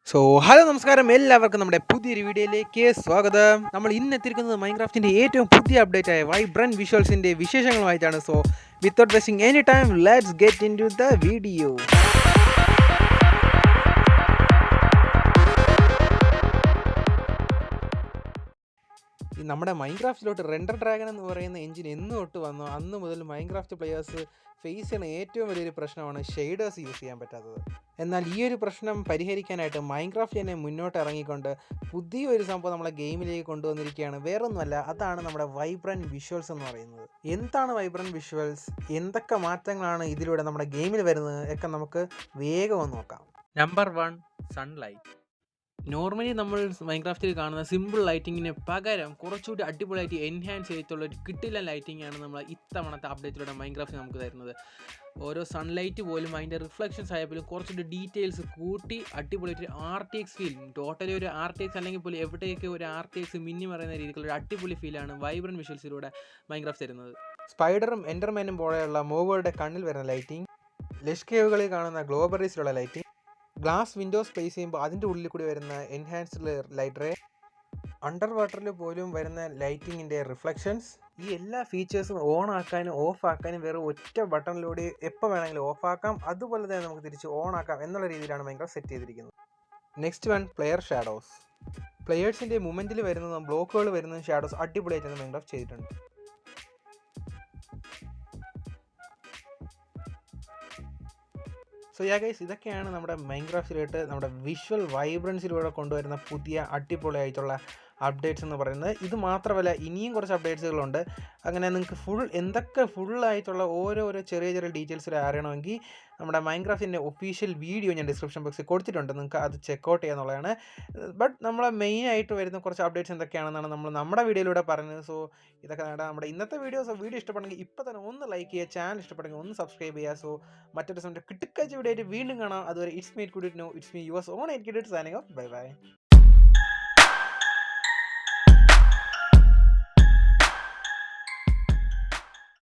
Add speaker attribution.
Speaker 1: Hello നമസ്കാരം എല്ലാവർക്കും നമ്മുടെ പുതിയൊരു വീഡിയോയിലേക്ക് സ്വാഗതം. നമ്മൾ ഇന്ന് എത്തിയിരിക്കുന്നത് മൈൻക്രാഫ്റ്റിൻ്റെ ഏറ്റവും പുതിയ അപ്ഡേറ്റ് ആയ വൈബ്രന്റ് വിഷ്വൽസിൻ്റെ വിശേഷങ്ങളുമായിട്ടാണ്. Without wasting any time let's get into the video. നമ്മുടെ മൈൻക്രാഫ്റ്റിലോട്ട് റെൻഡർ ഡ്രാഗൺ എന്ന് പറയുന്ന എഞ്ചിൻ എന്ന് തൊട്ട് വന്നോ അന്ന് മുതൽ മൈൻക്രാഫ്റ്റ് പ്ലെയേഴ്സ് ഫേസ് ചെയ്യുന്ന ഏറ്റവും വലിയൊരു പ്രശ്നമാണ് ഷെയ്ഡേഴ്സ് യൂസ് ചെയ്യാൻ പറ്റാത്തത്. എന്നാൽ ഈ ഒരു പ്രശ്നം പരിഹരിക്കാനായിട്ട് മൈൻക്രാഫ്റ്റ് തന്നെ മുന്നോട്ട് ഇറങ്ങിക്കൊണ്ട് പുതിയൊരു സംഭവം നമ്മളെ ഗെയിമിലേക്ക് കൊണ്ടുവന്നിരിക്കുകയാണ്. വേറൊന്നുമല്ല, അതാണ് നമ്മുടെ വൈബ്രന്റ് വിഷ്വൽസ് എന്ന് പറയുന്നത്. എന്താണ് വൈബ്രന്റ് വിഷ്വൽസ്, എന്തൊക്കെ മാറ്റങ്ങളാണ് ഇതിലൂടെ നമ്മുടെ ഗെയിമിൽ വരുന്നത് ഒക്കെ നമുക്ക് വേഗം ഒന്ന് നോക്കാം. Number 1, sunlight. നോർമലി നമ്മൾ മൈൻക്രാഫ്റ്റിൽ കാണുന്ന സിമ്പിൾ ലൈറ്റിങ്ങിന് പകരം കുറച്ചുകൂടി അടിപൊളിയായിട്ട് എൻഹാൻസ് ചെയ്തിട്ടുള്ള ഒരു കിട്ടില്ല ലൈറ്റിംഗാണ് നമ്മൾ ഇത്തവണത്തെ അപ്ഡേറ്റിലൂടെ മൈൻക്രാഫ്റ്റ് നമുക്ക് തരുന്നത്. ഓരോ സൺലൈറ്റ് പോലും അതിൻ്റെ റിഫ്ലക്ഷൻസ് ആയപ്പോലും കുറച്ചുകൂടി ഡീറ്റെയിൽസ് കൂട്ടി അടിപൊളിയായിട്ട് RTX ഫീൽ, ടോട്ടലി ഒരു RTX അല്ലെങ്കിൽ പോലും എവിടെയൊക്കെ ഒരു RTX മിന്നി പറയുന്ന രീതിയിലുള്ള ഒരു അടിപൊളി ഫീലാണ് വൈബ്രന്റ് വിഷ്വൽസിലൂടെ മൈൻക്രാഫ്റ്റ് തരുന്നത്. സ്പൈഡറും എൻഡർമാനും പോലെയുള്ള മോബുകളുടെ കണ്ണിൽ വരുന്ന ലൈറ്റിംഗ്, ലഷ് കേവുകളിൽ കാണുന്ന ഗ്ലോബറീസിലുള്ള ലൈറ്റിംഗ്, ഗ്ലാസ് വിൻഡോ സ്പേസ് ചെയ്യുമ്പോൾ അതിൻ്റെ ഉള്ളിൽ കൂടി വരുന്ന എൻഹാൻസ്ഡ് ലൈറ്റ് റേ, അണ്ടർ വാട്ടറിൽ പോലും വരുന്ന ലൈറ്റിങ്ങിൻ്റെ റിഫ്ലക്ഷൻസ്, ഈ എല്ലാ ഫീച്ചേഴ്സും ഓൺ ആക്കാനും ഓഫ് ആക്കാനും വേറെ ഒറ്റ ബട്ടണിലൂടെ എപ്പോൾ വേണമെങ്കിലും ഓഫ് ആക്കാം, അതുപോലെ തന്നെ നമുക്ക് തിരിച്ച് ഓൺ ആക്കാം എന്നുള്ള രീതിയിലാണ് മൈൻക്രാഫ്റ്റ് സെറ്റ് ചെയ്തിരിക്കുന്നത്. Next one, player shadows. പ്ലെയേഴ്സിൻ്റെ മൂമെൻറ്റിൽ വരുന്നതും ബ്ലോക്കുകൾ വരുന്നതും ഷാഡോസ് അടിപൊളിയായിട്ട് മൈൻക്രാഫ്റ്റ് ചെയ്തിട്ടുണ്ട്. ഗൈസ്, ഇതൊക്കെയാണ് നമ്മുടെ മൈൻക്രാഫ്റ്റിലോട്ട് നമ്മുടെ വിഷ്വൽ വൈബ്രൻസിലൂടെ കൊണ്ടുവരുന്ന പുതിയ അടിപൊളിയായിട്ടുള്ള അപ്ഡേറ്റ്സ് എന്ന് പറയുന്നത്. ഇത് മാത്രമല്ല, ഇനിയും കുറച്ച് അപ്ഡേറ്റ്സുകളുണ്ട്. അങ്ങനെ നിങ്ങൾക്ക് എന്തൊക്കെ ഫുള്ളായിട്ടുള്ള ഓരോരോ ചെറിയ ചെറിയ ഡീറ്റെയിൽസ് അറിയണമെങ്കിൽ നമ്മുടെ മൈൻക്രാഫ്റ്റിൻ്റെ ഒഫീഷ്യൽ വീഡിയോ ഞാൻ ഡിസ്ക്രിപ്ഷൻ ബോക്സിൽ കൊടുത്തിട്ടുണ്ട്, നിങ്ങൾക്ക് അത് ചെക്കൗട്ട് ചെയ്യാന്നുള്ളതാണ്. ബട്ട് നമ്മളെ മെയിനായിട്ട് വരുന്ന കുറച്ച് അപ്ഡേറ്റ്സ് എന്തൊക്കെയാണെന്നാണ് നമ്മൾ നമ്മുടെ വീഡിയോയിലൂടെ പറഞ്ഞത്. ഇതൊക്കെ നമ്മുടെ ഇന്നത്തെ വീഡിയോ ഇഷ്ടപ്പെടുമെങ്കിൽ ഇപ്പോൾ തന്നെ ഒന്ന് ലൈക്ക് ചെയ്യുക, ചാനൽ ഇഷ്ടപ്പെടുമെങ്കിൽ ഒന്ന് സബ്സ്ക്രൈബ് ചെയ്യുക. മറ്റൊരു സമയത്ത് കിട്ടുക്കാച്ച വീഡിയോ ആയിട്ട് വീണ്ടും കാണാം. അതുവരെ it's me yours on educated signing off. Bye bye.